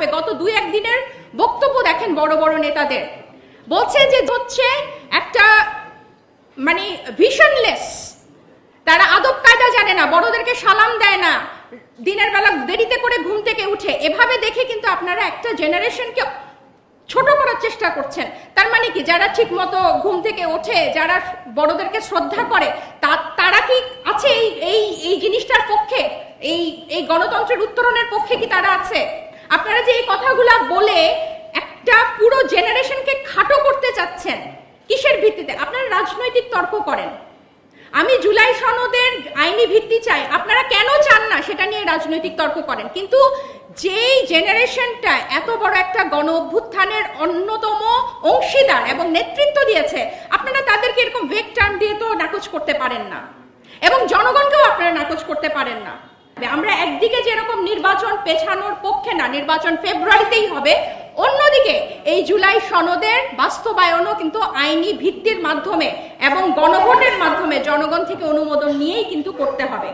হবে। গত 2-1 দিনের বক্তব্য দেখেন বড় বড় নেতাদের, বলছে যে হচ্ছে একটা মানে ভিশনলেস, তারা আদব কায়দা জানে না, বড়দেরকে সালাম দেয় না, দিনের বেলা দেরিতে করে ঘুম থেকে উঠে। এভাবে দেখে কিন্তু আপনারা একটা জেনারেশনকে ছোট করার চেষ্টা করছেন। তার মানে কি, যারা ঠিক মতো ঘুম থেকে ওঠে, যারা বড়দেরকে শ্রদ্ধা করে, তারা কি আছে এই জিনিসটার পক্ষে? এই গণতন্ত্রের উত্তরণের পক্ষে কি তারা আছে? আপনারা যে এই কথাগুলা বলে একটা পুরো জেনারেশনকে খাটো করতে চাচ্ছেন, কিসের ভিত্তিতে? আপনারা রাজনৈতিক তর্ক করেন। আমি জুলাই সনদের আইনি ভিত্তি চাই, আপনারা কেন চান না সেটা নিয়ে রাজনৈতিক তর্ক করেন। কিন্তু যেই জেনারেশনটা এত বড় একটা গণ অভ্যুত্থানের অন্যতম অংশীদার এবং নেতৃত্ব দিয়েছে, আপনারা তাদেরকে এরকম ভেগ টার্ম দিয়ে তো নাকচ করতে পারেন না, এবং জনগণকেও আপনারা নাকচ করতে পারেন না। আমরা একদিকে যেরকম নির্বাচন পেছানোর পক্ষে না, নির্বাচন ফেব্রুয়ারিতেই হবে, অন্যদিকে এই জুলাই সনদের বাস্তবায়নও কিন্তু আইনি ভিত্তির মাধ্যমে এবং গণভোটের মাধ্যমে জনগণ থেকে অনুমোদন নিয়েই কিন্তু করতে হবে।